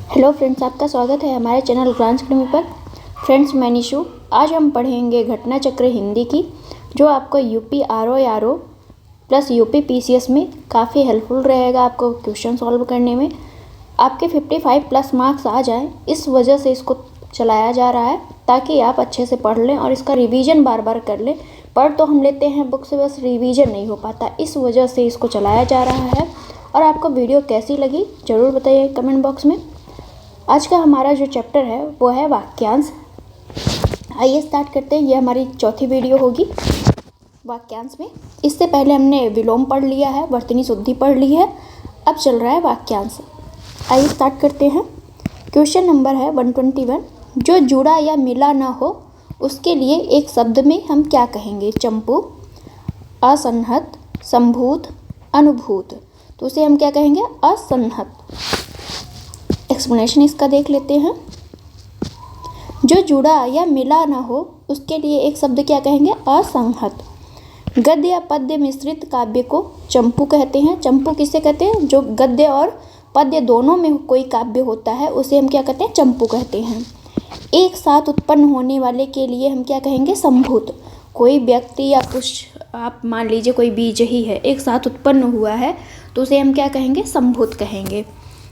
Hello friends, आपका स्वागत है हमारे चैनल ग्रांस अकेडमी पर। फ्रेंड्स, मैं निशु। आज हम पढ़ेंगे घटना चक्र हिंदी की, जो आपको UP RO plus UP PCS में काफ़ी हेल्पफुल रहेगा आपको क्वेश्चन सॉल्व करने में। आपके 55 प्लस मार्क्स आ जाएं, इस वजह से इसको चलाया जा रहा है, ताकि आप अच्छे से पढ़ लें और इसका रिवीजन बार बार कर लें। पढ़ तो हम लेते हैं बुक से, बस रिवीजन नहीं हो पाता, इस वजह से इसको चलाया जा रहा है। और आपको वीडियो कैसी लगी ज़रूर बताइए कमेंट बॉक्स में। आज का हमारा जो चैप्टर है वो है वाक्यांश। आइए स्टार्ट करते हैं। ये हमारी चौथी वीडियो होगी वाक्यांश में। इससे पहले हमने विलोम पढ़ लिया है, वर्तनी शुद्धि पढ़ ली है, अब चल रहा है वाक्यांश। आइए स्टार्ट करते हैं। क्वेश्चन नंबर है 121। जो जुड़ा या मिला ना हो उसके लिए एक शब्द में हम क्या कहेंगे? चंपू, असंहत, संभूत, अनुभूत। तो उसे हम क्या कहेंगे? असंहत। एक्सप्लेनेशन इसका देख लेते हैं। जो जुड़ा या मिला ना हो उसके लिए एक शब्द क्या कहेंगे? असंहत। गद्य या पद्य मिश्रित काव्य को चंपू कहते हैं। चंपू किसे कहते हैं? जो गद्य और पद्य दोनों में कोई काव्य होता है उसे हम क्या कहते हैं? चंपू कहते हैं। एक साथ उत्पन्न होने वाले के लिए हम क्या कहेंगे? संभूत। कोई व्यक्ति या कुछ, आप मान लीजिए कोई बीज ही है, एक साथ उत्पन्न हुआ है तो उसे हम क्या कहेंगे? संभूत कहेंगे।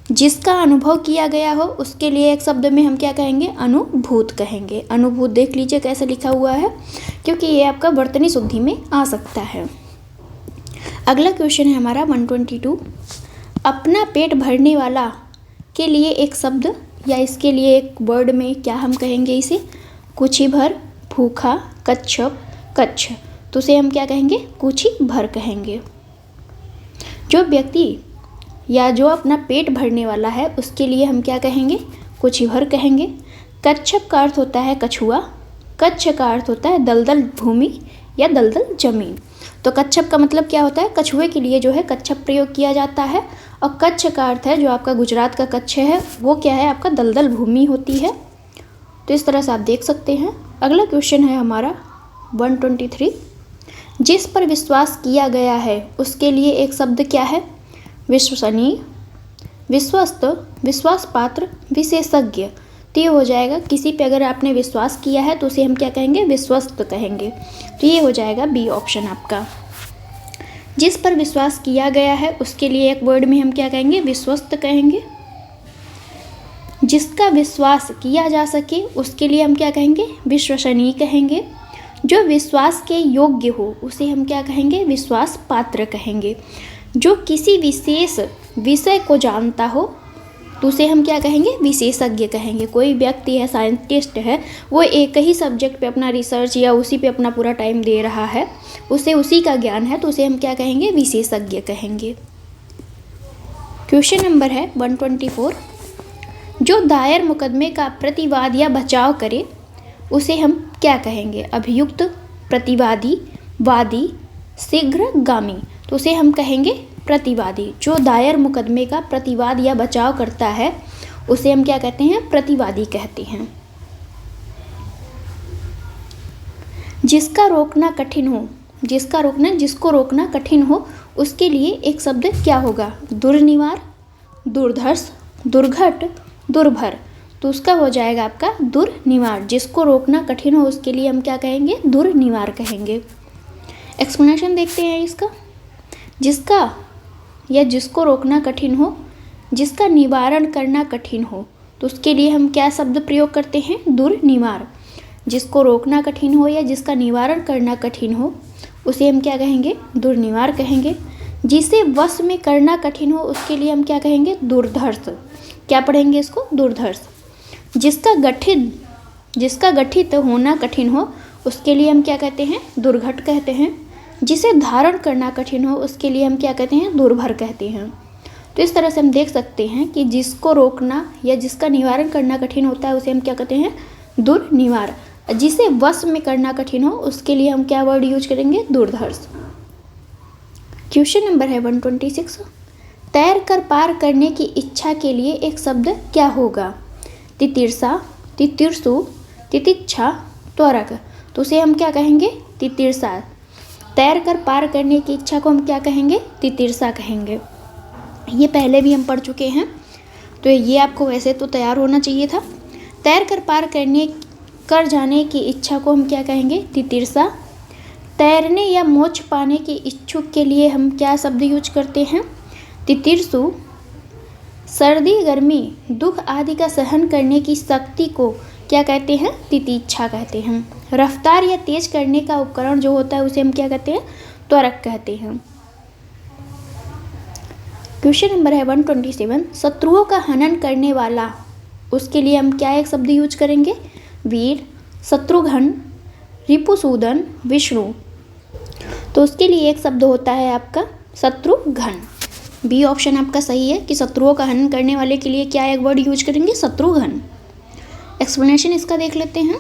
जिसका अनुभव किया गया हो उसके लिए एक शब्द में हम क्या कहेंगे? अनुभूत कहेंगे। अनुभूत देख लीजिए कैसे लिखा हुआ है, क्योंकि ये आपका वर्तनी शुद्धि में आ सकता है। अगला क्वेश्चन है हमारा 122। अपना पेट भरने वाला के लिए एक शब्द या इसके लिए एक वर्ड में क्या हम कहेंगे? इसे कुछी भर, भूखा, कच्छप, कच्छ। तो उसे हम क्या कहेंगे? कुछी भर कहेंगे। जो व्यक्ति या जो अपना पेट भरने वाला है उसके लिए हम क्या कहेंगे? कुछी भर कहेंगे। कच्छप का अर्थ होता है कछुआ, कच्छ का अर्थ होता है दलदल भूमि या दलदल जमीन। तो कच्छप का मतलब क्या होता है? कछुए के लिए जो है कच्छप प्रयोग किया जाता है। और कच्छ का अर्थ है, जो आपका गुजरात का कच्छ है वो क्या है? आपका दलदल भूमि होती है। तो इस तरह से आप देख सकते हैं। अगला क्वेश्चन है हमारा 123। जिस पर विश्वास किया गया है उसके लिए एक शब्द क्या है? विश्वसनीय, विश्वस्त, विश्वास पात्र, विशेषज्ञ। तो ये हो जाएगा, किसी पे अगर आपने विश्वास किया है तो उसे हम क्या कहेंगे? विश्वस्त कहेंगे। तो ये हो जाएगा बी ऑप्शन आपका। जिस पर विश्वास किया गया है उसके लिए एक वर्ड में हम क्या कहेंगे? विश्वस्त कहेंगे। जिसका विश्वास किया जा सके उसके लिए हम क्या कहेंगे? विश्वसनीय कहेंगे। जो विश्वास के योग्य हो उसे हम क्या कहेंगे? विश्वास पात्र कहेंगे। जो किसी विशेष विषय को जानता हो तो उसे हम क्या कहेंगे? विशेषज्ञ कहेंगे। कोई व्यक्ति है, साइंटिस्ट है, वो एक ही सब्जेक्ट पे अपना रिसर्च या उसी पे अपना पूरा टाइम दे रहा है, उसे उसी का ज्ञान है, तो उसे हम क्या कहेंगे? विशेषज्ञ कहेंगे। क्वेश्चन नंबर है 124। जो दायर मुकदमे का प्रतिवाद या बचाव करे उसे हम क्या कहेंगे? अभियुक्त, प्रतिवादी, वादी, शीघ्रगामी। तो उसे हम कहेंगे प्रतिवादी। जो दायर मुकदमे का प्रतिवाद या बचाव करता है उसे हम क्या कहते हैं? प्रतिवादी कहते हैं। जिसको रोकना कठिन हो उसके लिए एक शब्द क्या होगा? दुर्निवार, दुर्धर्ष, दुर्घट, दुर्भर। तो उसका हो जाएगा आपका दुर्निवार। जिसको रोकना कठिन हो उसके लिए हम क्या कहेंगे? दुर्निवार कहेंगे। एक्सप्लेनेशन देखते हैं इसका। जिसको रोकना कठिन हो, जिसका निवारण करना कठिन हो, तो उसके लिए हम क्या शब्द प्रयोग करते हैं? दुर्निवार। जिसको रोकना कठिन हो या जिसका निवारण करना कठिन हो उसे हम क्या कहेंगे? दुर्निवार कहेंगे। जिसे वश में करना कठिन हो उसके लिए हम क्या कहेंगे? दुर्धर्ष। क्या पढ़ेंगे इसको? दुर्धर्ष। जिसका गठित होना कठिन हो उसके लिए हम क्या कहते हैं? दुर्घट कहते हैं। जिसे धारण करना कठिन हो उसके लिए हम क्या कहते हैं? दुर्भर कहते हैं। तो इस तरह से हम देख सकते हैं कि जिसको रोकना या जिसका निवारण करना कठिन होता है उसे हम क्या कहते हैं? दुर्निवार। जिसे वश में करना कठिन हो उसके लिए हम क्या वर्ड यूज करेंगे? दुर्धर्ष। क्वेश्चन नंबर है 126। तैर कर पार करने की इच्छा के लिए एक शब्द क्या होगा? तितिर्षा, तितिर्षु, तितिक्षा, त्वरक। तो उसे हम क्या कहेंगे? तितिर्षा। तैर कर पार करने की इच्छा को हम क्या कहेंगे? तितिर्षा कहेंगे। ये पहले भी हम पढ़ चुके हैं। तो ये आपको वैसे तो तैयार होना चाहिए था। तैर कर पार कर जाने की इच्छा को हम क्या कहेंगे? तितिर्सा। तैरने या मोक्ष पाने के इच्छुक के लिए हम क्या शब्द यूज करते हैं? तितिर्सु। सर्दी गर्मी दुख आदि का सहन करने की शक्ति को क्या कहते हैं? तितिक्षा कहते हैं। रफ्तार या तेज करने का उपकरण जो होता है उसे हम क्या कहते हैं? त्वरक कहते हैं। क्वेश्चन नंबर है 127। शत्रुओं का हनन करने वाला, उसके लिए हम क्या एक शब्द यूज करेंगे? वीर, शत्रुघ्न, रिपुसूदन, विष्णु। तो उसके लिए एक शब्द होता है आपका शत्रुघ्न। बी ऑप्शन आपका सही है कि शत्रुओं का हनन करने वाले के लिए क्या एक वर्ड यूज करेंगे? शत्रुघ्न। एक्सप्लेनेशन इसका देख लेते हैं।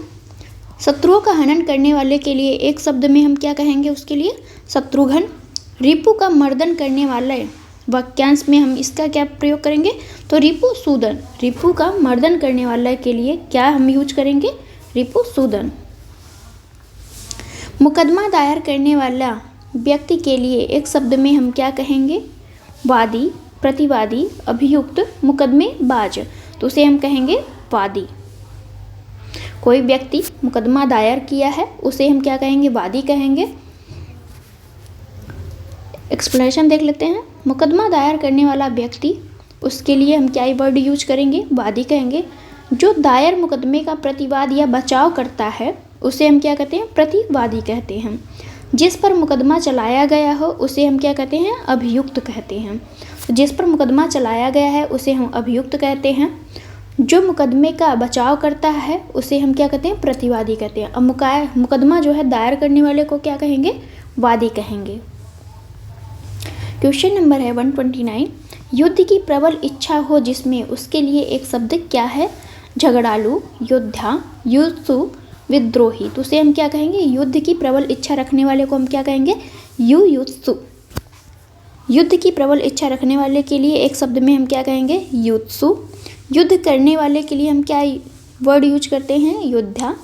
शत्रुओं का हनन करने वाले के लिए एक शब्द में हम क्या कहेंगे? उसके लिए शत्रुघ्न। रिपु का मर्दन करने वाले वाक्यांश में हम इसका क्या प्रयोग करेंगे? तो रिपुसूदन। रिपु का मर्दन करने वाला के लिए क्या हम यूज करेंगे? रिपुसूदन। मुकदमा दायर करने वाला व्यक्ति के लिए एक शब्द में हम क्या कहेंगे? वादी, प्रतिवादी, अभियुक्त, मुकदमेबाज। तो उसे हम कहेंगे वादी। कोई व्यक्ति मुकदमा दायर किया है उसे हम क्या कहेंगे? वादी कहेंगे। एक्सप्लेनेशन देख लेते हैं। मुकदमा दायर करने वाला व्यक्ति, उसके लिए हम क्या वर्ड यूज करेंगे? वादी कहेंगे। जो दायर मुकदमे का प्रतिवाद या बचाव करता है उसे हम क्या कहते हैं? प्रतिवादी कहते हैं। जिस पर मुकदमा चलाया गया हो उसे हम क्या कहते हैं? अभियुक्त कहते हैं। जिस पर मुकदमा चलाया गया है उसे हम अभियुक्त कहते हैं। जो मुकदमे का बचाव करता है उसे हम क्या कहते हैं? प्रतिवादी कहते हैं। अब मुकदमा जो है दायर करने वाले को क्या कहेंगे? वादी कहेंगे। क्वेश्चन नंबर है 129। युद्ध की प्रबल इच्छा हो जिसमें, उसके लिए एक शब्द क्या है? झगड़ालू, योद्धा, युत्सु, विद्रोही। तो उसे हम क्या कहेंगे? युद्ध की प्रबल इच्छा रखने वाले को हम क्या कहेंगे? युत्सु। युद्ध की प्रबल इच्छा रखने वाले के लिए एक शब्द में हम क्या कहेंगे? युत्सु। युद्ध करने वाले के लिए हम क्या वर्ड यूज करते हैं? योद्धा।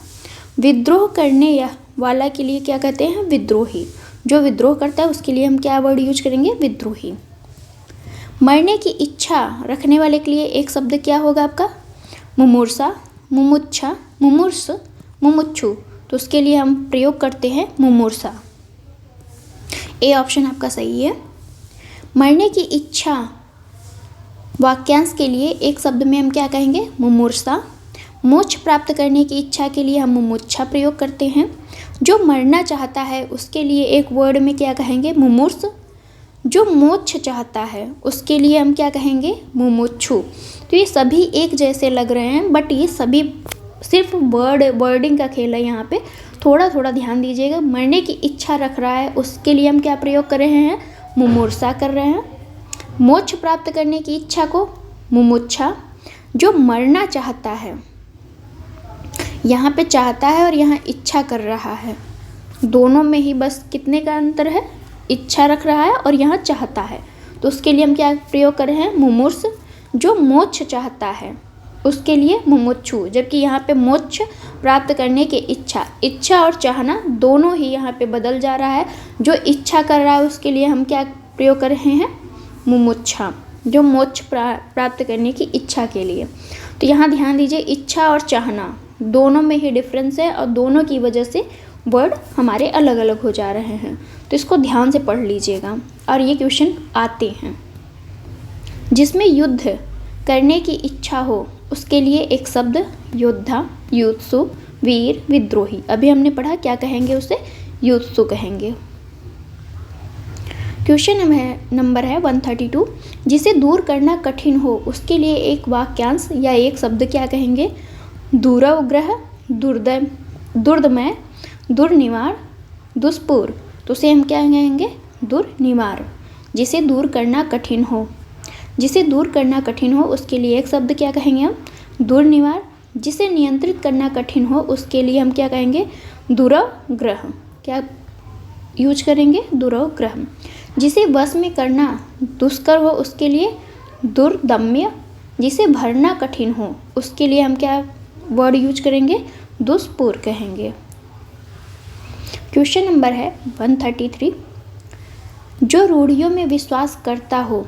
विद्रोह करने वाला के लिए क्या कहते हैं? विद्रोही। जो विद्रोह करता है उसके लिए हम क्या वर्ड यूज करेंगे? विद्रोही। मरने की इच्छा रखने वाले के लिए एक शब्द क्या होगा आपका? मुमूर्षा, मुमुक्षा, मुमूर्ष, मुमुक्षु। तो उसके लिए हम प्रयोग करते हैं मुमूर्षा। ए ऑप्शन आपका सही है। मरने की इच्छा वाक्यांश के लिए एक शब्द में हम क्या कहेंगे? मुमूर्षा। मोक्ष प्राप्त करने की इच्छा के लिए हम मुमुक्षा प्रयोग करते हैं। जो मरना चाहता है उसके लिए एक वर्ड में क्या कहेंगे? मुमूर्ष। जो मोक्ष चाहता है उसके लिए हम क्या कहेंगे? मुमुक्षु। तो ये सभी एक जैसे लग रहे हैं बट ये सभी सिर्फ वर्डिंग का खेल है। यहाँ पे थोड़ा थोड़ा ध्यान दीजिएगा। मरने की इच्छा रख रहा है उसके लिए हम क्या प्रयोग कर रहे हैं? मुमूर्षा कर रहे हैं। मोक्ष प्राप्त करने की इच्छा को मुमुक्षा। जो मरना चाहता है, यहाँ पे चाहता है और यहाँ इच्छा कर रहा है, दोनों में ही बस कितने का अंतर है? इच्छा रख रहा है और यहाँ चाहता है। तो उसके लिए हम क्या प्रयोग कर रहे हैं? मुमूर्ष। जो मोक्ष चाहता है उसके लिए मुमुक्षु। जबकि यहाँ पे मोक्ष प्राप्त करने की इच्छा और चाहना दोनों ही यहाँ पे बदल जा रहा है। जो इच्छा कर रहा है उसके लिए हम क्या प्रयोग कर रहे हैं? मुमुक्षा। जो मोक्ष प्राप्त करने की इच्छा के लिए। तो यहाँ ध्यान दीजिए, इच्छा और चाहना दोनों में ही डिफरेंस है और दोनों की वजह से वर्ड हमारे अलग अलग हो जा रहे हैं। तो इसको ध्यान से पढ़ लीजिएगा। और ये क्वेश्चन आते हैं। जिसमें युद्ध करने की इच्छा हो उसके लिए एक शब्द योद्धा, युत्सु, वीर, विद्रोही। अभी हमने पढ़ा क्या कहेंगे उसे? युत्सु कहेंगे। क्वेश्चन नंबर है 132। जिसे दूर करना कठिन हो उसके लिए एक वाक्यांश या एक शब्द क्या कहेंगे? दूरवग्रह, दुर्दमय, दुर्निवार, दुष्पूर। तो उसे हम क्या कहेंगे? दुर्निवार। जिसे दूर करना कठिन हो, जिसे दूर करना कठिन हो उसके लिए एक शब्द क्या कहेंगे हम? दुर्निवार। जिसे नियंत्रित करना कठिन हो उसके लिए हम क्या कहेंगे? दुरवग्रह। क्या यूज करेंगे? दुरवग्रह। जिसे वश में करना दुष्कर हो उसके लिए दुर्दम्य। जिसे भरना कठिन हो उसके लिए हम क्या वर्ड यूज करेंगे? दुष्पूर कहेंगे। क्वेश्चन नंबर है 133। जो रूढ़ियों में विश्वास करता हो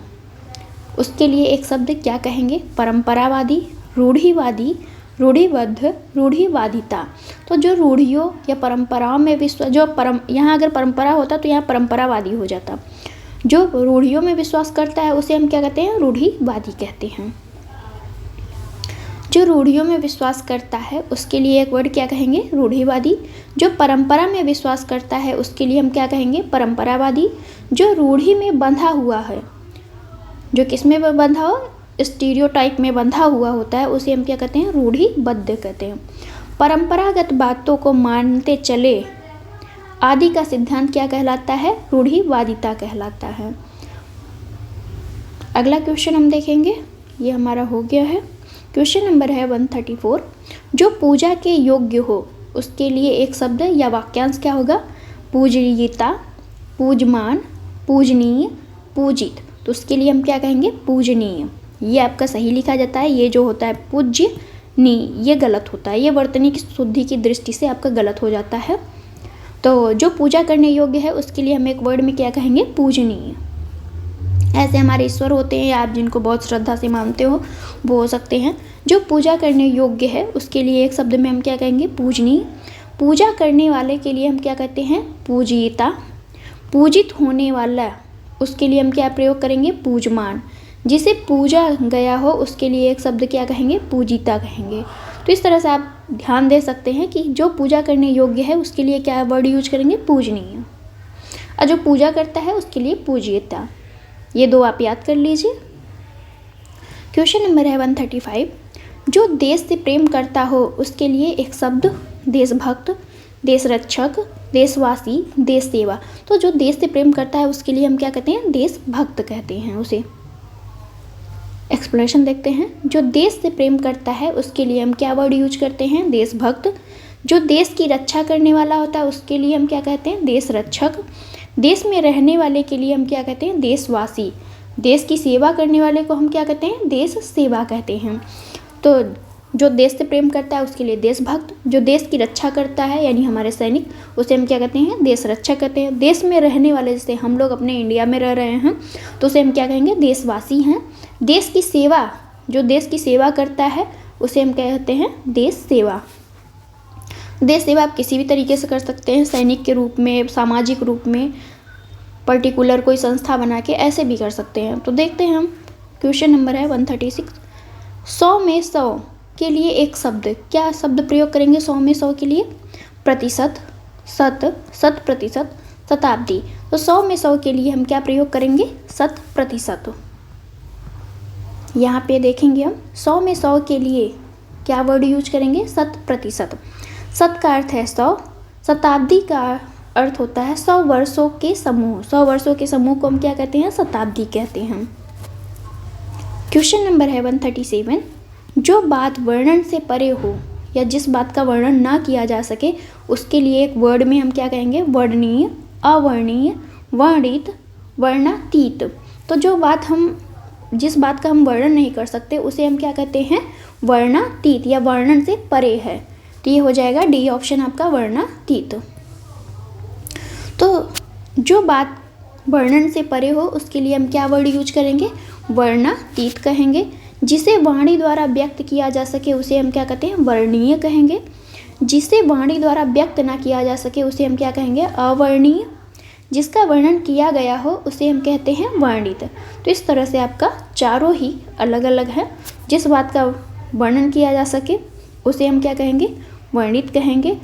उसके लिए एक शब्द क्या कहेंगे? परंपरावादी, रूढ़िवादी, रूढ़िबद्ध, रूढ़िवादिता। तो जो रूढ़ियों या परंपराओं में विश्वास, यहाँ अगर परंपरा होता तो यहाँ परंपरावादी हो जाता। जो रूढ़ियों में विश्वास करता है उसे हम क्या कहते हैं? रूढ़िवादी कहते हैं। जो रूढ़ियों में विश्वास करता है उसके लिए एक वर्ड क्या कहेंगे? रूढ़िवादी। जो परंपरा में विश्वास करता है उसके लिए हम क्या कहेंगे? परंपरावादी। जो रूढ़ि में बंधा हुआ है, जो किस में बंधा हो? स्टीरियोटाइप में बंधा हुआ होता है, उसे हम क्या कहते हैं? रूढ़िबद्ध कहते हैं। परंपरागत बातों को मानते चले आदि का सिद्धांत क्या कहलाता है? रूढ़िवादिता कहलाता है। अगला क्वेश्चन हम देखेंगे, ये हमारा हो गया है। क्वेश्चन नंबर है 134। जो पूजा के योग्य हो उसके लिए एक शब्द या वाक्यांश क्या होगा? पूजनीयता, पूजमान, पूजनीय, पूजित। तो उसके लिए हम क्या कहेंगे? पूजनीय। ये आपका सही लिखा जाता है। ये जो होता है पूज्यनीय, ये गलत होता है। ये वर्तनी शुद्धि की दृष्टि से आपका गलत हो जाता है। तो जो पूजा करने योग्य है उसके लिए हम एक वर्ड में क्या कहेंगे? पूजनीय। ऐसे हमारे ईश्वर होते हैं, आप जिनको बहुत श्रद्धा से मानते हो वो हो सकते हैं। जो पूजा करने योग्य है उसके लिए एक शब्द में हम क्या कहेंगे? पूजनीय। पूजा करने वाले के लिए हम क्या कहते हैं? पूजिता। पूजित होने वाला, उसके लिए हम क्या प्रयोग करेंगे? पूजमान। जिसे पूजा गया हो उसके लिए एक शब्द क्या कहेंगे? पूजिता कहेंगे। तो इस तरह से आप ध्यान दे सकते हैं कि जो पूजा करने योग्य है उसके लिए क्या वर्ड यूज करेंगे? पूजनीय। और जो पूजा करता है उसके लिए पूजिता। ये दो आप याद कर लीजिए। क्वेश्चन नंबर है 135। जो देश से प्रेम करता हो उसके लिए एक शब्द देशभक्त, देशरक्षक, देशवासी, देश सेवा। तो जो देश से प्रेम करता है उसके लिए हम क्या कहते हैं? देशभक्त कहते हैं उसे। एक्सप्लेनेशन देखते हैं। जो देश से प्रेम करता है उसके लिए हम क्या वर्ड यूज करते हैं? देशभक्त। जो देश की रक्षा करने वाला होता है उसके लिए हम क्या कहते हैं? देशरक्षक। देश में रहने वाले के लिए हम क्या कहते हैं? देशवासी। देश की सेवा करने वाले को हम क्या कहते हैं? देश सेवा कहते हैं। तो जो देश से प्रेम करता है उसके लिए देशभक्त। जो देश की रक्षा करता है यानी हमारे सैनिक, उसे हम क्या कहते हैं? देश रक्षक कहते हैं। देश में रहने वाले, जैसे हम लोग अपने इंडिया में रह रहे हैं तो उसे हम क्या कहेंगे? देशवासी हैं। देश की सेवा, जो देश की सेवा करता है उसे हम क्या कहते हैं? देश सेवा। देश सेवा आप किसी भी तरीके से कर सकते हैं, सैनिक के रूप में, सामाजिक रूप में, पर्टिकुलर कोई संस्था बना के, ऐसे भी कर सकते हैं। तो देखते हैं हम। क्वेश्चन नंबर है 136। 100 में 100 के लिए एक शब्द, क्या शब्द प्रयोग करेंगे 100 में 100 के लिए? प्रतिशत, शत प्रतिशत, शताब्दी। तो 100 में 100 के लिए हम क्या प्रयोग करेंगे? शत प्रतिशत। यहाँ पे देखेंगे हम 100 में 100 के लिए क्या वर्ड यूज करेंगे? शत प्रतिशत। शत का अर्थ है 100, शताब्दी का अर्थ होता है 100 वर्षों के समूह। 100 वर्षों के समूह को हम क्या कहते हैं? शताब्दी कहते हैं। क्वेश्चन नंबर है 137। जो बात वर्णन से परे हो या जिस बात का वर्णन ना किया जा सके उसके लिए एक वर्ड में हम क्या कहेंगे? वर्णनीय, अवर्णनीय, वर्णित, वर्णातीत। तो जो बात हम, जिस बात का हम वर्णन नहीं कर सकते उसे हम क्या कहते हैं? वर्णातीत या वर्णन से परे है। तो ये हो जाएगा डी ऑप्शन आपका, वर्णातीत। तो जो बात वर्णन से परे हो उसके लिए हम क्या वर्ड यूज करेंगे? वर्णातीत कहेंगे। जिसे वाणी द्वारा व्यक्त किया जा सके उसे हम क्या कहते हैं? वर्णनीय कहेंगे। जिसे वाणी द्वारा व्यक्त ना किया जा सके उसे हम क्या कहेंगे? अवर्णनीय। जिसका वर्णन किया गया हो उसे हम कहते हैं वर्णित। तो इस तरह से आपका चारों ही अलग अलग है। जिस बात का वर्णन किया जा सके उसे हम क्या कहेंगे? वर्णित कहेंगे।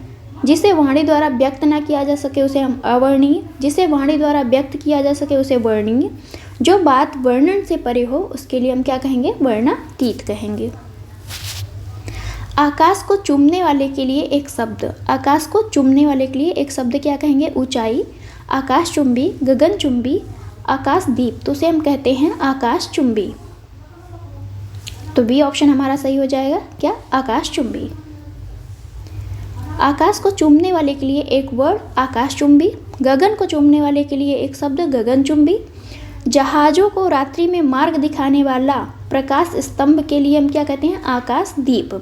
जिसे वाणी द्वारा व्यक्त ना किया जा सके उसे हम अवर्णनीय। जिसे वाणी द्वारा व्यक्त किया जा सके उसे वर्णनीय। जो बात वर्णन से परे हो उसके लिए हम क्या कहेंगे? वर्णातीत कहेंगे। आकाश को चूमने वाले के लिए एक शब्द, आकाश को चूमने वाले के लिए एक शब्द क्या कहेंगे? ऊंचाई, आकाशचुंबी, गगनचुंबी, आकाशदीप। तो उसे हम कहते हैं आकाशचुंबी। तो बी ऑप्शन हमारा सही हो जाएगा, क्या? आकाशचुंबी। आकाश को चूमने वाले के लिए एक वर्ड आकाशचुंबी। गगन को चूमने वाले के लिए एक शब्द गगनचुंबी। जहाज़ों को रात्रि में मार्ग दिखाने वाला प्रकाश स्तंभ के लिए हम क्या कहते हैं? आकाशदीप।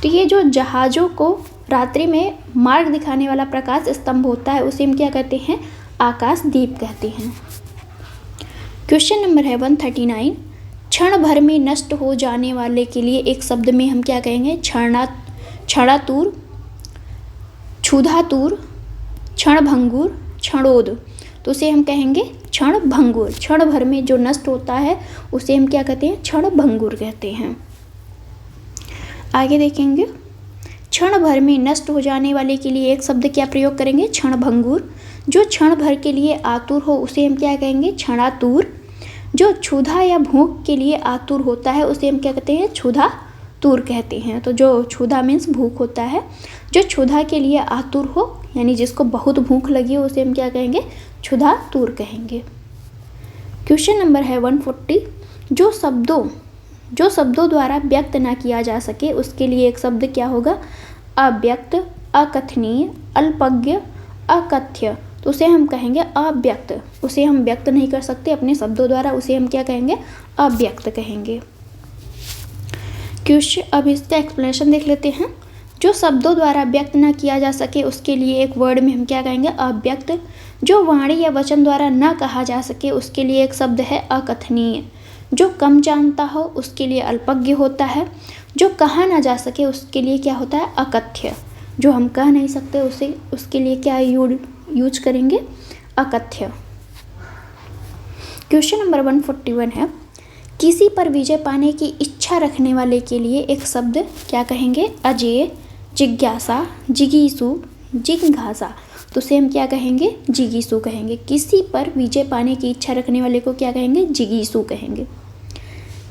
तो ये जो जहाज़ों को रात्रि में मार्ग दिखाने वाला प्रकाश स्तंभ होता है उसे हम क्या कहते हैं? आकाशदीप कहते हैं। क्वेश्चन नंबर है 139। क्षण भर में नष्ट हो जाने वाले के लिए एक शब्द में हम क्या कहेंगे? क्षणातुर, क्षुधातुर, क्षणभंगुर, क्षणोद। तो उसे हम कहेंगे क्षणभंगुर। क्षण भर में जो नष्ट होता है उसे हम क्या कहते हैं? क्षणभंगुर कहते हैं। आगे देखेंगे, क्षण भर में नष्ट हो जाने वाले के लिए एक शब्द क्या प्रयोग करेंगे? क्षणभंगुर। जो क्षण भर के लिए आतुर हो उसे हम क्या कहेंगे? क्षणातुर। जो क्षुधा या भूख के लिए आतुर होता है उसे हम क्या कहते हैं? क्षुधातुर कहते हैं। तो जो क्षुधा मीन्स भूख होता है, जो क्षुधा के लिए आतुर हो यानी जिसको बहुत भूख लगी हो उसे हम क्या कहेंगे? क्षुधातुर कहेंगे। क्वेश्चन नंबर है 140, जो शब्दों द्वारा व्यक्त ना किया जा सके उसके लिए एक शब्द क्या होगा? अव्यक्त, अकथनीय, अल्पज्ञ, अकथ्य। तो उसे हम कहेंगे अव्यक्त। उसे हम व्यक्त नहीं कर सकते अपने शब्दों द्वारा, उसे हम क्या कहेंगे? अव्यक्त कहेंगे। क्वेश्चन, अब इसका एक्सप्लेनेशन देख लेते हैं। जो शब्दों द्वारा व्यक्त ना किया जा सके उसके लिए एक वर्ड में हम क्या कहेंगे? अव्यक्त। जो वाणी या वचन द्वारा न कहा जा सके उसके लिए एक शब्द है अकथनीय। जो कम जानता हो उसके लिए अल्पज्ञ होता है। जो कहा ना जा सके उसके लिए क्या होता है? अकथ्य। जो हम कह नहीं सकते उसके लिए क्या यूज करेंगे? अकथ्य। क्वेश्चन नंबर 141 है, किसी पर विजय पाने की इच्छा रखने वाले के लिए एक शब्द क्या कहेंगे? अजेय, जिज्ञासा, जिगीषु, जिज्ञासा। तो उसे हम क्या कहेंगे? जिगीषु कहेंगे। किसी पर विजय पाने की इच्छा रखने वाले को क्या कहेंगे? जिगीषु कहेंगे।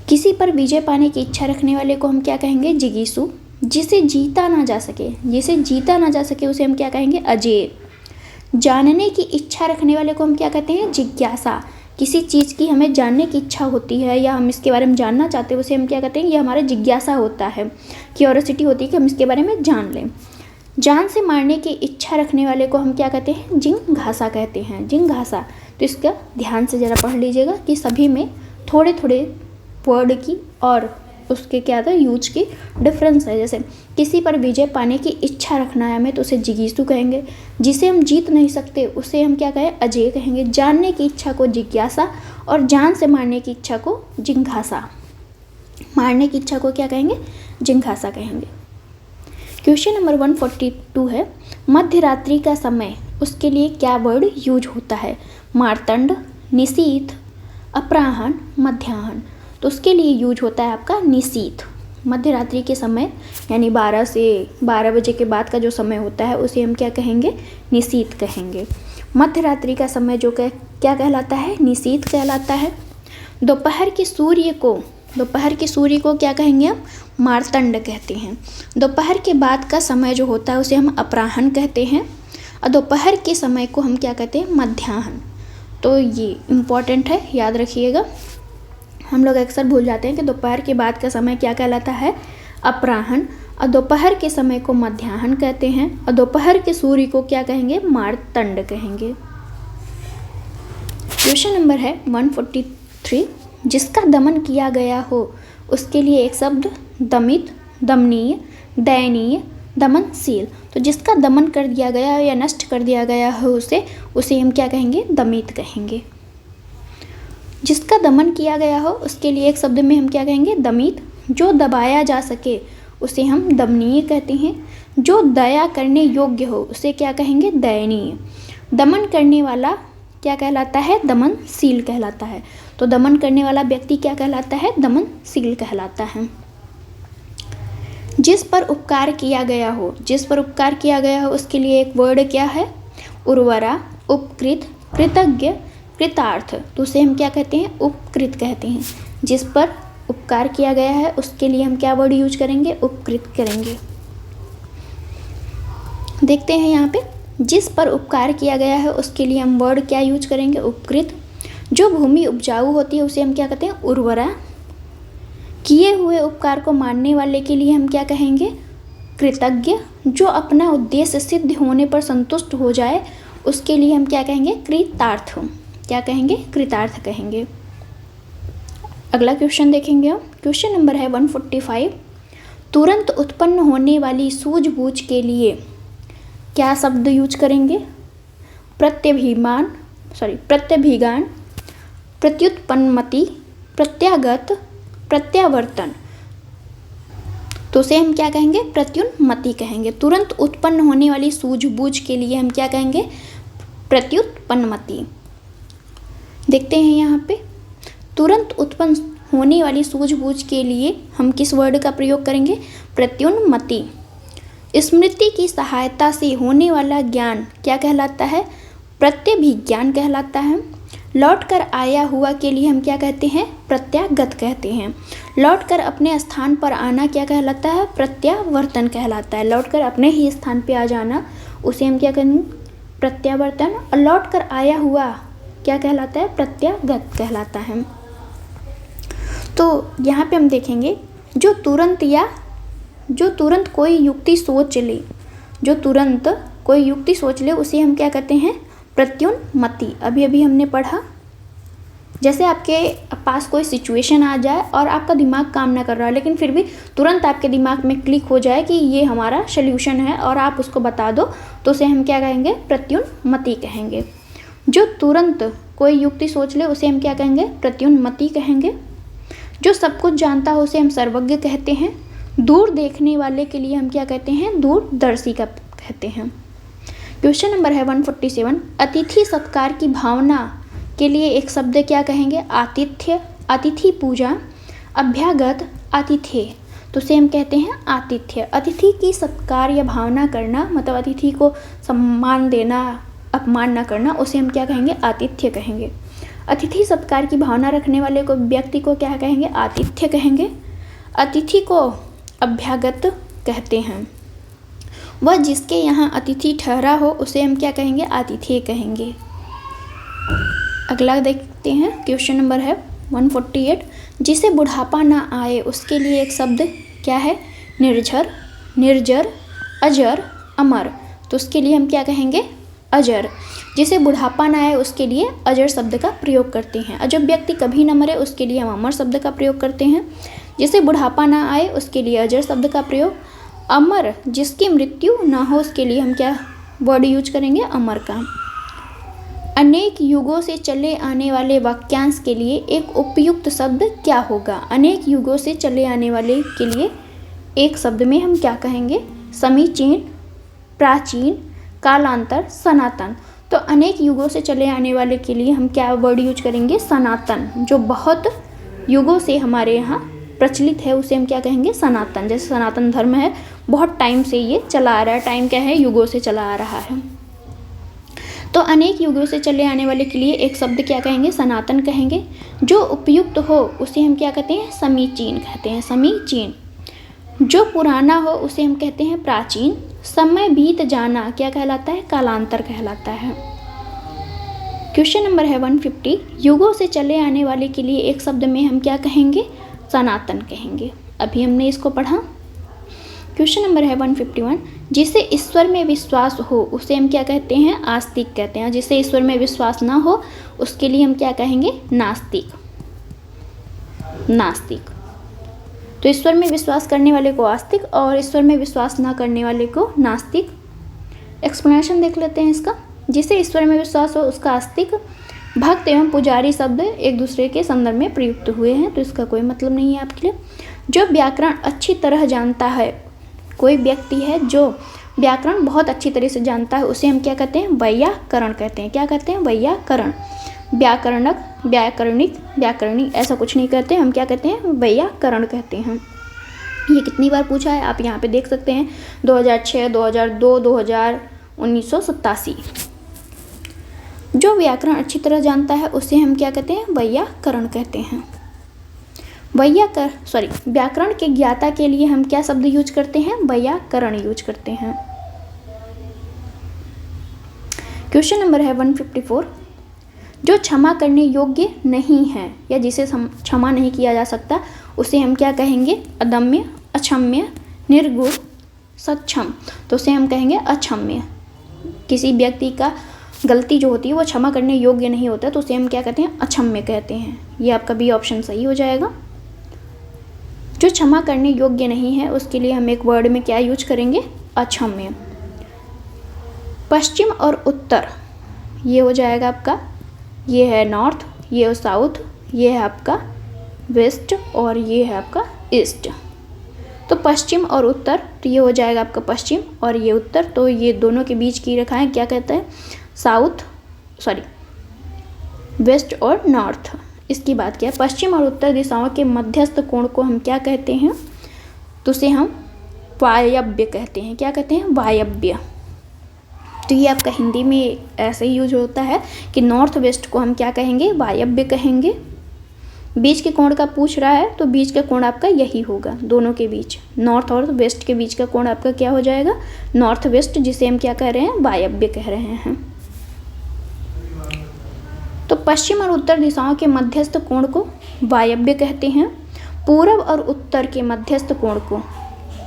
किसी पर विजय पाने की इच्छा रखने वाले को हम क्या कहेंगे? जिगीषु। जिसे जीता ना जा सके उसे हम क्या कहेंगे? अजेय। जानने की इच्छा रखने वाले को हम क्या कहते हैं? जिज्ञासा। किसी चीज़ की हमें जानने की इच्छा होती है या हम इसके बारे में जानना चाहते हैं उसे हम क्या कहते हैं? ये हमारा जिज्ञासा होता है, क्यूरियोसिटी होती है कि हम इसके बारे में जान लें। जान से मारने की इच्छा रखने वाले को हम क्या कहते हैं? जिज्ञासा कहते हैं। जिज्ञासा। तो इसका ध्यान से ज़रा पढ़ लीजिएगा कि सभी में थोड़े थोड़े वर्ड की और उसके क्या था यूज की डिफरेंस है। जैसे किसी पर विजय पाने की इच्छा रखना है हमें तो उसे जिगीषु कहेंगे। जिसे हम जीत नहीं सकते उसे हम क्या कहें? अजेय कहेंगे। जानने की इच्छा को जिज्ञासा और जान से मारने की इच्छा को जिज्ञासा। मारने की इच्छा को क्या कहेंगे? जिज्ञासा कहेंगे। क्वेश्चन नंबर 142 है, मध्य रात्रि का समय उसके लिए क्या वर्ड यूज होता है? मार्तंड, निशीथ, अपराह्न, मध्याह्न। तो उसके लिए यूज होता है आपका निशीथ। मध्य रात्रि के समय यानी 12 से 12 बजे के बाद का जो समय होता है उसे हम क्या कहेंगे? निशीथ कहेंगे। मध्य रात्रि का समय जो क्या कहलाता है? निशीथ कहलाता है। दोपहर के सूर्य को क्या कहेंगे हम? मार्तंड कहते हैं। दोपहर के बाद का समय जो होता है उसे हम अपराह्न कहते हैं और दोपहर के समय को हम क्या कहते हैं? मध्याह्न। तो ये इम्पॉर्टेंट है, याद रखिएगा। हम लोग अक्सर भूल जाते हैं कि दोपहर के बाद का समय क्या कहलाता है? अपराह्न। और दोपहर के समय को मध्याह्न कहते हैं और दोपहर के सूर्य को क्या कहेंगे? मार्तंड कहेंगे। क्वेश्चन नंबर है 143, जिसका दमन किया गया हो उसके लिए एक शब्द दमित, दमनीय, दयनीय, दमनशील। तो जिसका दमन कर दिया गया हो या नष्ट कर दिया गया हो उसे हम क्या कहेंगे? दमित कहेंगे। जिसका दमन किया गया हो उसके लिए एक शब्द में हम क्या कहेंगे? दमित। जो दबाया जा सके उसे हम दमनीय कहते हैं। जो दया करने योग्य हो उसे क्या कहेंगे? दयनीय। दमन करने वाला क्या कहलाता है? दमनशील कहलाता है। तो दमन करने वाला व्यक्ति क्या कहलाता है? दमनशील कहलाता है। जिस पर उपकार किया गया हो उसके लिए एक वर्ड क्या है? उर्वरा, उपकृत, कृतज्ञ, कृतार्थ। तो उसे हम क्या कहते हैं? उपकृत कहते हैं। जिस पर उपकार किया गया है उसके लिए हम क्या वर्ड यूज करेंगे? उपकृत करेंगे। देखते हैं यहाँ पे, जिस पर उपकार किया गया है उसके लिए हम वर्ड क्या यूज करेंगे? उपकृत। जो भूमि उपजाऊ होती है उसे हम क्या कहते हैं? उर्वरा। किए हुए उपकार को मानने वाले के लिए हम क्या कहेंगे? कृतज्ञ। जो अपना उद्देश्य सिद्ध होने पर संतुष्ट हो जाए उसके लिए हम क्या कहेंगे? कृतार्थ। क्या कहेंगे? कृतार्थ कहेंगे। अगला क्वेश्चन देखेंगे हम। क्वेश्चन नंबर है 145, तुरंत उत्पन्न होने वाली सूझबूझ के लिए क्या शब्द यूज करेंगे? प्रत्यभिगान, प्रत्युत्पन्नमति, प्रत्यागत, प्रत्यावर्तन, तो उसे हम क्या कहेंगे? प्रत्युन्मति कहेंगे। तुरंत उत्पन्न होने वाली सूझबूझ के लिए हम क्या कहेंगे? प्रत्युत्पन्नमति। देखते हैं यहाँ पे, तुरंत उत्पन्न होने वाली सूझबूझ के लिए हम किस वर्ड का प्रयोग करेंगे? प्रत्युन्मति। स्मृति की सहायता से होने वाला ज्ञान क्या कहलाता है? प्रत्यभिज्ञान कहलाता है। लौट कर आया हुआ के लिए हम क्या कहते हैं? प्रत्यागत कहते हैं। लौट कर अपने स्थान पर आना क्या कहलाता है? प्रत्यावर्तन कहलाता है। लौट कर अपने ही स्थान पे आ जाना उसे हम क्या कहेंगे? प्रत्यावर्तन। और लौट कर आया हुआ क्या कहलाता है? प्रत्यागत कहलाता है। तो यहाँ पे हम देखेंगे जो तुरंत कोई युक्ति सोच ले, जो तुरंत कोई युक्ति सोच ले उसे हम क्या कहते हैं? प्रत्युन्मति। अभी अभी हमने पढ़ा, जैसे आपके पास कोई सिचुएशन आ जाए और आपका दिमाग काम ना कर रहा है, लेकिन फिर भी तुरंत आपके दिमाग में क्लिक हो जाए कि ये हमारा सल्यूशन है और आप उसको बता दो, तो उसे हम क्या कहेंगे? प्रत्युन्मति कहेंगे। जो तुरंत कोई युक्ति सोच ले उसे हम क्या कहेंगे? प्रत्युन्मति कहेंगे। जो सब कुछ जानता हो उसे हम सर्वज्ञ कहते हैं। दूर देखने वाले के लिए हम क्या कहते हैं? दूरदर्शी का कहते हैं। क्वेश्चन नंबर है 147। अतिथि सत्कार की भावना के लिए एक शब्द क्या कहेंगे? आतिथ्य, अतिथि पूजा, अभ्यागत, आतिथ्य, तो उसे हम कहते हैं आतिथ्य। अतिथि की सत्कार या भावना करना, मतलब अतिथि को सम्मान देना, अपमान न करना, उसे हम क्या कहेंगे? आतिथ्य कहेंगे। अतिथि सत्कार की भावना रखने वाले को, व्यक्ति को क्या कहेंगे? आतिथ्य कहेंगे। अतिथि को अभ्यागत कहते हैं। वह जिसके यहाँ अतिथि ठहरा हो उसे हम क्या कहेंगे? आतिथ्य कहेंगे। अगला देखते हैं, क्वेश्चन नंबर है 148। जिसे बुढ़ापा ना आए उसके लिए एक शब्द क्या है? निर्झर, निर्जर, अजर, अमर, तो उसके लिए हम क्या कहेंगे? अजर। जिसे बुढ़ापा ना आए उसके लिए अजर शब्द का प्रयोग करते हैं। और जब व्यक्ति कभी न मरे उसके लिए हम अमर शब्द का प्रयोग करते हैं। जिसे बुढ़ापा ना आए उसके लिए अजर शब्द का प्रयोग। अमर, जिसकी मृत्यु ना हो उसके लिए हम क्या वर्ड यूज करेंगे? अमर का। अनेक युगों से चले आने वाले वाक्यांश के लिए एक उपयुक्त शब्द क्या होगा? अनेक युगों से चले आने वाले के लिए एक शब्द में हम क्या कहेंगे? समीचीन, प्राचीन, कालांतर, सनातन। तो अनेक युगों से चले आने वाले के लिए हम क्या वर्ड यूज करेंगे? सनातन। जो बहुत युगों से हमारे यहाँ प्रचलित है उसे हम क्या कहेंगे? सनातन। जैसे सनातन धर्म है, बहुत टाइम से ये चला आ रहा है। टाइम क्या है? युगों से चला आ रहा है। तो अनेक युगों से चले आने वाले के लिए एक शब्द क्या कहेंगे? सनातन कहेंगे। जो उपयुक्त हो उसे हम क्या कहते हैं? समीचीन कहते हैं। समीचीन। जो पुराना हो उसे हम कहते हैं प्राचीन। समय बीत जाना क्या कहलाता है? कालांतर कहलाता है। क्वेश्चन नंबर है 150। युगों से चले आने वाले के लिए एक शब्द में हम क्या कहेंगे? सनातन कहेंगे। अभी हमने इसको पढ़ा। क्वेश्चन नंबर है 151। जिसे ईश्वर में विश्वास हो उसे हम क्या कहते हैं? आस्तिक कहते हैं। जिसे ईश्वर में विश्वास ना हो उसके लिए हम क्या कहेंगे? नास्तिक। नास्तिक। तो ईश्वर में विश्वास करने वाले को आस्तिक और ईश्वर में विश्वास ना करने वाले को नास्तिक। एक्सप्लेनेशन देख लेते हैं इसका। जिसे ईश्वर में विश्वास हो उसका आस्तिक। भक्त एवं पुजारी शब्द एक दूसरे के संदर्भ में प्रयुक्त हुए हैं, तो इसका कोई मतलब नहीं है आपके लिए। जो व्याकरण अच्छी तरह जानता है, कोई व्यक्ति है जो व्याकरण बहुत अच्छी तरह से जानता है उसे हम क्या कहते हैं? वैयाकरण कहते हैं। क्या कहते हैं? वैयाकरण। व्याकरणक, व्याकरणिक, व्याकरणी ऐसा कुछ नहीं कहते, हम क्या कहते हैं? वैयाकरण कहते हैं। ये कितनी बार पूछा है आप यहाँ पे देख सकते हैं, 2006, 2002, 2000, 1987। जो व्याकरण अच्छी तरह जानता है उसे हम क्या कहते हैं? वैयाकरण कहते हैं। व्याकरण के ज्ञाता के लिए हम क्या शब्द यूज करते हैं? वैयाकरण यूज करते हैं। क्वेश्चन नंबर है 154। जो क्षमा करने योग्य नहीं है या जिसे क्षमा नहीं किया जा सकता उसे हम क्या कहेंगे? अदम्य, अक्षम्य, निर्गुण, सक्षम, तो उसे हम कहेंगे अक्षम्य। किसी व्यक्ति का गलती जो होती है वो क्षमा करने योग्य नहीं होता तो उसे हम क्या कहते हैं? अक्षम्य कहते हैं। ये आपका बी ऑप्शन सही हो जाएगा। जो क्षमा करने योग्य नहीं है उसके लिए हम एक वर्ड में क्या यूज करेंगे? अक्षम्य। पश्चिम और उत्तर ये हो जाएगा आपका, ये है नॉर्थ, ये है साउथ, ये है आपका वेस्ट और ये है आपका ईस्ट। तो पश्चिम और उत्तर, तो ये हो जाएगा आपका पश्चिम और ये उत्तर, तो ये दोनों के बीच की रेखाएं क्या कहते हैं, वेस्ट और नॉर्थ। इसकी बात किया, पश्चिम और उत्तर दिशाओं के मध्यस्थ कोण को हम क्या कहते हैं, तो उसे हम वायव्य कहते हैं। क्या कहते हैं, वायव्य। तो ये आपका हिंदी में ऐसे ही यूज होता है कि नॉर्थ वेस्ट को हम क्या कहेंगे, वायव्य कहेंगे। बीच के कोण का पूछ रहा है तो बीच का कोण आपका यही होगा, दोनों के बीच, नॉर्थ और वेस्ट के बीच का कोण आपका क्या हो जाएगा, नॉर्थ वेस्ट, जिसे हम क्या कह रहे हैं, वायव्य कह रहे हैं। तो पश्चिम और उत्तर दिशाओं के मध्यस्थ कोण को वायव्य कहते हैं। पूरब और उत्तर के मध्यस्थ कोण को,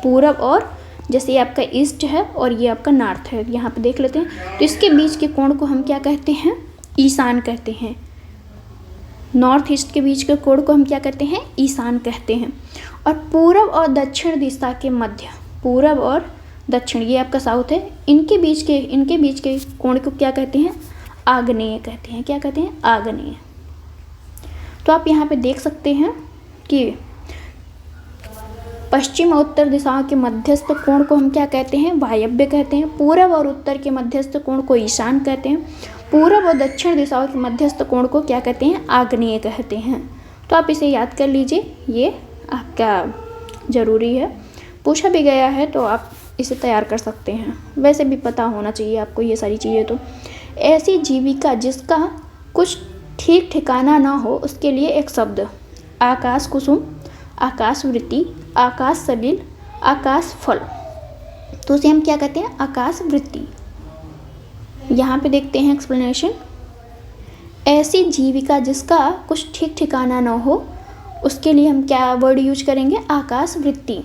पूरब और, जैसे ये आपका ईस्ट है और ये आपका नॉर्थ है, यहाँ पे देख लेते हैं, तो इसके बीच के कोण को हम क्या कहते हैं, ईशान कहते हैं। नॉर्थ ईस्ट के बीच के कोण को हम क्या कहते हैं, ईशान कहते हैं। और पूरब और दक्षिण दिशा के मध्य, पूरब और दक्षिण, ये आपका साउथ है, इनके बीच के कोण को क्या कहते हैं, आग्नेय कहते हैं। क्या कहते हैं, आग्नेय। तो आप यहाँ पे देख सकते हैं कि पश्चिम और उत्तर दिशाओं के मध्यस्थ कोण को हम क्या कहते हैं, वायव्य कहते हैं। पूरब और उत्तर के मध्यस्थ कोण को ईशान कहते हैं। पूरब और दक्षिण दिशाओं के मध्यस्थ कोण को क्या कहते हैं, आग्नेय कहते हैं। तो आप इसे याद कर लीजिए, ये आपका ज़रूरी है, पूछा भी गया है तो आप इसे तैयार कर सकते हैं। वैसे भी पता होना चाहिए आपको ये सारी चीज़ें। तो ऐसी जीविका जिसका कुछ ठीक ठिकाना ना हो, उसके लिए एक शब्द, आकाश कुसुम, आकाश वृत्ति, आकाश सलिल, आकाश फल, तो उसे हम क्या कहते हैं, आकाश वृत्ति। यहाँ पे देखते हैं एक्सप्लेनेशन। ऐसी जीविका जिसका कुछ ठीक ठिकाना ना हो, उसके लिए हम क्या वर्ड यूज करेंगे, आकाश वृत्ति।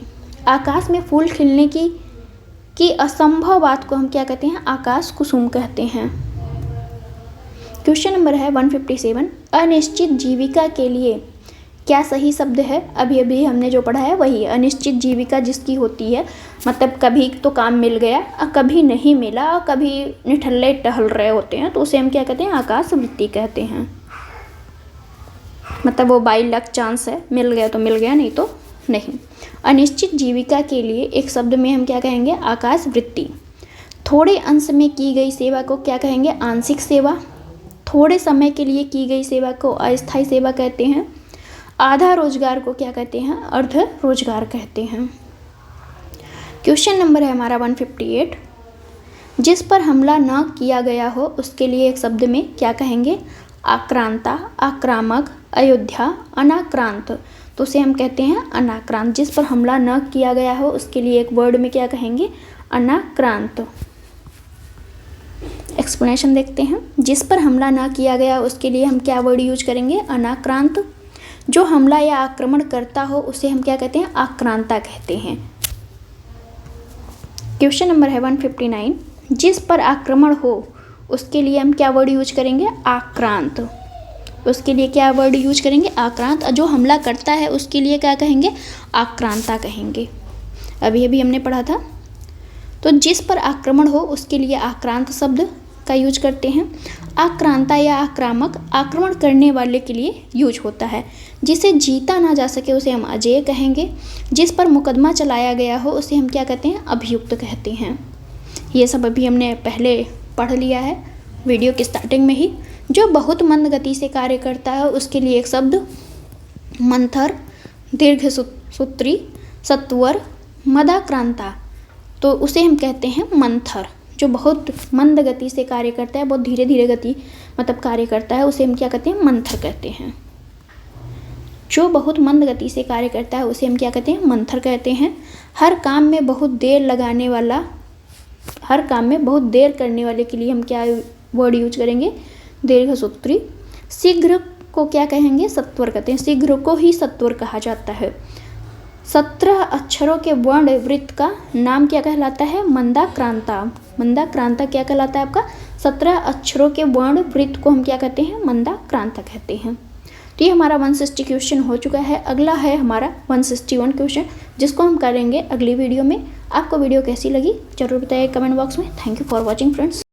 आकाश में फूल खिलने की असंभव बात को हम क्या कहते हैं, आकाश कुसुम कहते हैं। क्वेश्चन नंबर है 157, अनिश्चित जीविका के लिए क्या सही शब्द है। अभी अभी हमने जो पढ़ा है वही, अनिश्चित जीविका जिसकी होती है, मतलब कभी तो काम मिल गया और कभी नहीं मिला और कभी निठल्ले टहल रहे होते हैं, तो उसे हम क्या कहते हैं, आकाश वृत्ति कहते हैं। मतलब वो बाई लक चांस है, मिल गया तो मिल गया, नहीं तो नहीं। अनिश्चित जीविका के लिए एक शब्द में हम क्या कहेंगे, आकाश वृत्ति। थोड़े अंश में की गई सेवा को क्या कहेंगे, आंशिक सेवा। थोड़े समय के लिए की गई सेवा को अस्थायी सेवा कहते हैं। आधा रोजगार को क्या कहते हैं, अर्ध रोजगार कहते हैं। क्वेश्चन नंबर है हमारा 158, जिस पर हमला न किया गया हो उसके लिए एक शब्द में क्या कहेंगे, आक्रांता, आक्रामक, अयोध्या, अनाक्रांत, तो उसे हम कहते हैं अनाक्रांत। जिस पर हमला न किया गया हो उसके लिए एक वर्ड में क्या कहेंगे, अनाक्रांत। एक्सप्लेनेशन देखते हैं। जिस पर हमला न किया गया उसके लिए हम क्या वर्ड यूज करेंगे, अनाक्रांत। जो हमला या आक्रमण करता हो उसे हम क्या कहते हैं, आक्रांता कहते हैं। क्वेश्चन नंबर है 159, जिस पर आक्रमण हो उसके लिए हम क्या वर्ड यूज करेंगे, आक्रांत। उसके लिए क्या वर्ड यूज करेंगे, आक्रांत। जो हमला करता है उसके लिए क्या कहेंगे, आक्रांता कहेंगे। अभी अभी हमने पढ़ा था। तो जिस पर आक्रमण हो उसके लिए आक्रांत शब्द का यूज करते हैं। आक्रांता या आक्रामक आक्रमण करने वाले के लिए यूज होता है। जिसे जीता ना जा सके उसे हम अजेय कहेंगे। जिस पर मुकदमा चलाया गया हो उसे हम क्या कहते हैं, अभियुक्त कहते हैं। ये सब अभी हमने पहले पढ़ लिया है वीडियो की स्टार्टिंग में ही। जो बहुत मंद गति से कार्य करता है उसके लिए एक शब्द मंथर, दीर्घ सूत्री, सत्वर, मदाक्रांता, तो उसे हम कहते हैं मंथर। जो बहुत मंद गति से कार्य करता है, बहुत धीरे धीरे गति मतलब कार्य करता है, उसे हम क्या कहते हैं, मंथर कहते हैं। जो बहुत मंद गति से कार्य करता है उसे हम क्या कहते हैं, मंथर कहते हैं। हर काम में बहुत देर लगाने वाला, हर काम में बहुत देर करने वाले के लिए हम क्या वर्ड यूज करेंगे, दीर्घसूत्री। शीघ्र को क्या कहेंगे, सत्वर कहते हैं। शीघ्र को ही सत्वर कहा जाता है। 17 अक्षरों के वर्ण वृत्त का नाम क्या कहलाता है, मंदाक्रांता। मंदाक्रांता क्या कहलाता है आपका, 17 अक्षरों के वर्ण वृत्त को हम क्या कहते हैं, मंदाक्रांता कहते हैं। तो ये हमारा 160 क्वेश्चन हो चुका है। अगला है हमारा 161 क्वेश्चन, जिसको हम करेंगे अगली वीडियो में। आपको वीडियो कैसी लगी जरूर बताइए कमेंट बॉक्स में। Thank you for watching friends.